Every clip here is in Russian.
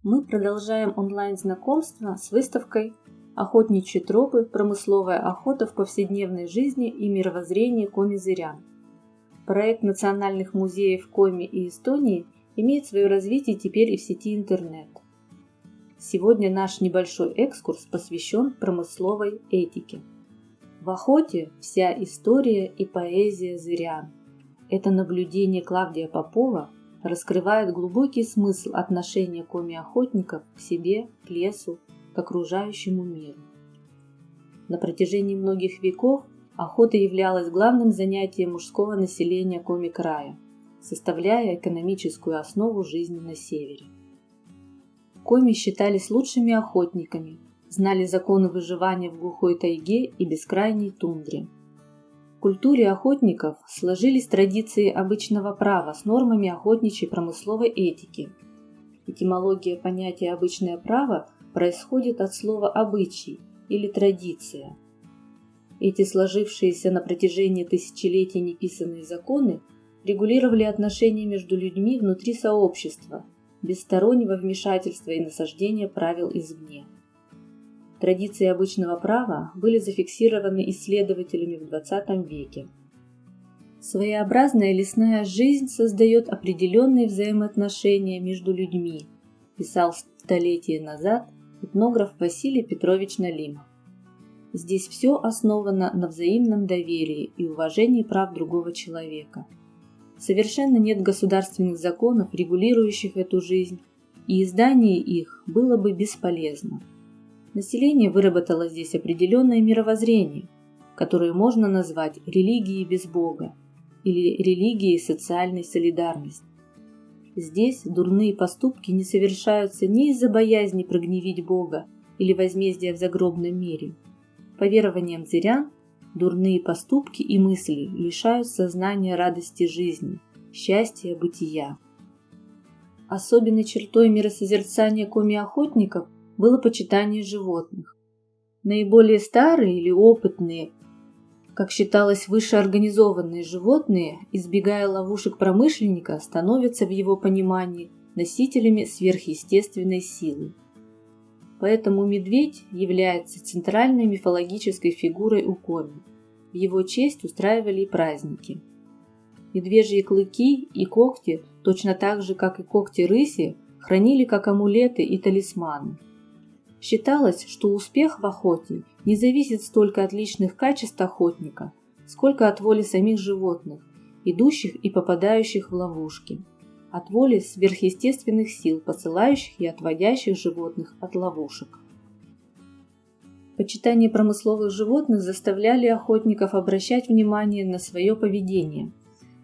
Мы продолжаем онлайн-знакомство с выставкой «Охотничьи тропы. Промысловая охота в повседневной жизни и мировоззрении коми-зырян». Проект национальных музеев Коми и Эстонии имеет свое развитие теперь и в сети интернет. Сегодня наш небольшой экскурс посвящен промысловой этике. В охоте вся история и поэзия зырян. Это наблюдение Клавдия Попова раскрывает глубокий смысл отношения коми-охотников к себе, к лесу, к окружающему миру. На протяжении многих веков охота являлась главным занятием мужского населения коми-края, составляя экономическую основу жизни на севере. Коми считались лучшими охотниками, знали законы выживания в глухой тайге и бескрайней тундре. В культуре охотников сложились традиции обычного права с нормами охотничьей промысловой этики. Этимология понятия «обычное право» происходит от слова «обычай» или «традиция». Эти сложившиеся на протяжении тысячелетий неписанные законы регулировали отношения между людьми внутри сообщества, без стороннего вмешательства и насаждения правил извне. Традиции обычного права были зафиксированы исследователями в XX веке. Своеобразная лесная жизнь создает определенные взаимоотношения между людьми, писал столетия назад этнограф Василий Петрович Налимов. Здесь все основано на взаимном доверии и уважении прав другого человека. Совершенно нет государственных законов, регулирующих эту жизнь, и издание их было бы бесполезно. Население выработало здесь определенное мировоззрение, которое можно назвать религией без Бога или религией социальной солидарности. Здесь дурные поступки не совершаются не из-за боязни прогневить Бога или возмездия в загробном мире. По верованиям зырян, дурные поступки и мысли лишают сознания радости жизни, счастья бытия. Особенной чертой миросозерцания коми-охотников было почитание животных. Наиболее старые или опытные, как считалось, высшеорганизованные животные, избегая ловушек промышленника, становятся в его понимании носителями сверхъестественной силы. Поэтому медведь является центральной мифологической фигурой у коми. В его честь устраивали и праздники. Медвежьи клыки и когти, точно так же, как и когти рыси, хранили как амулеты и талисманы. Считалось, что успех в охоте не зависит столько от личных качеств охотника, сколько от воли самих животных, идущих и попадающих в ловушки, от воли сверхъестественных сил, посылающих и отводящих животных от ловушек. Почитание промысловых животных заставляли охотников обращать внимание на свое поведение.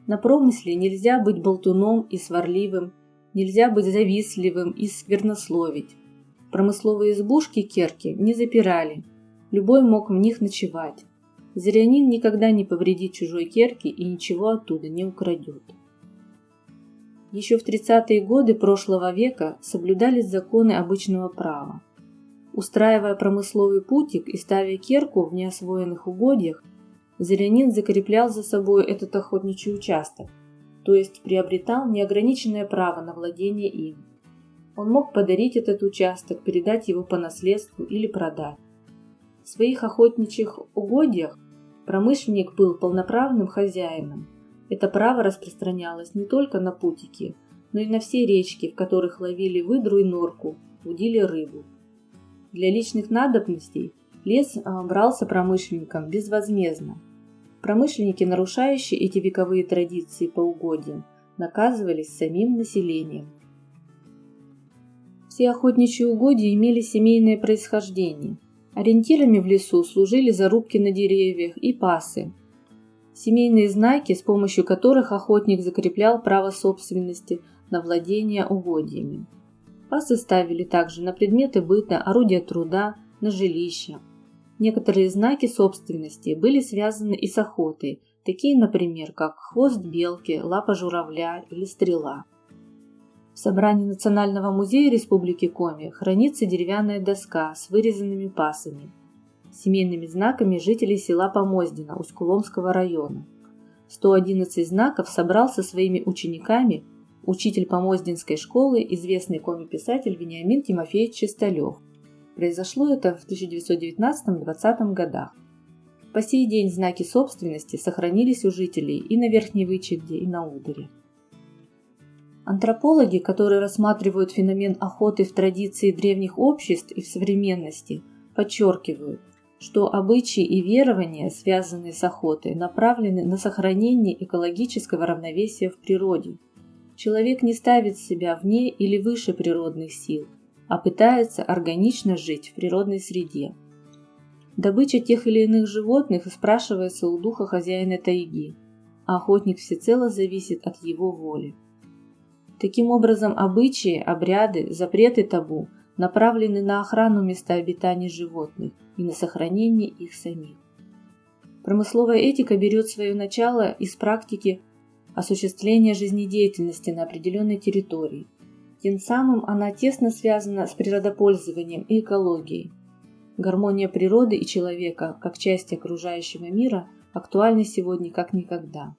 На промысле нельзя быть болтуном и сварливым, нельзя быть завистливым и сквернословить. Промысловые избушки керки не запирали, любой мог в них ночевать. Зырянин никогда не повредит чужой керки и ничего оттуда не украдет. Еще в 30-е годы прошлого века соблюдались законы обычного права. Устраивая промысловый путик и ставя керку в неосвоенных угодьях, зырянин закреплял за собой этот охотничий участок, то есть приобретал неограниченное право на владение им. Он мог подарить этот участок, передать его по наследству или продать. В своих охотничьих угодьях промышленник был полноправным хозяином. Это право распространялось не только на путики, но и на все речки, в которых ловили выдру и норку, удили рыбу. Для личных надобностей лес брался промышленникам безвозмездно. Промышленники, нарушающие эти вековые традиции по угодьям, наказывались самим населением. Все охотничьи угодья имели семейное происхождение. Ориентирами в лесу служили зарубки на деревьях и пасы. Семейные знаки, с помощью которых охотник закреплял право собственности на владение угодьями. Пасы ставили также на предметы быта, орудия труда, на жилища. Некоторые знаки собственности были связаны и с охотой, такие, например, как хвост белки, лапа журавля или стрела. В собрании Национального музея Республики Коми хранится деревянная доска с вырезанными пасами, семейными знаками жителей села Помоздино Усть-Куломского района. 111 знаков собрал со своими учениками учитель Помоздинской школы, известный комик-писатель Вениамин Тимофеевич Чисталев. Произошло это в 1919-20 годах. По сей день знаки собственности сохранились у жителей и на Верхней Вычегде, и на Удере. Антропологи, которые рассматривают феномен охоты в традиции древних обществ и в современности, подчеркивают, что обычаи и верования, связанные с охотой, направлены на сохранение экологического равновесия в природе. Человек не ставит себя вне или выше природных сил, а пытается органично жить в природной среде. Добыча тех или иных животных спрашивается у духа хозяина тайги, а охотник всецело зависит от его воли. Таким образом, обычаи, обряды, запреты табу направлены на охрану места обитания животных и на сохранение их самих. Промысловая этика берет свое начало из практики осуществления жизнедеятельности на определенной территории. Тем самым она тесно связана с природопользованием и экологией. Гармония природы и человека, как части окружающего мира, актуальна сегодня как никогда.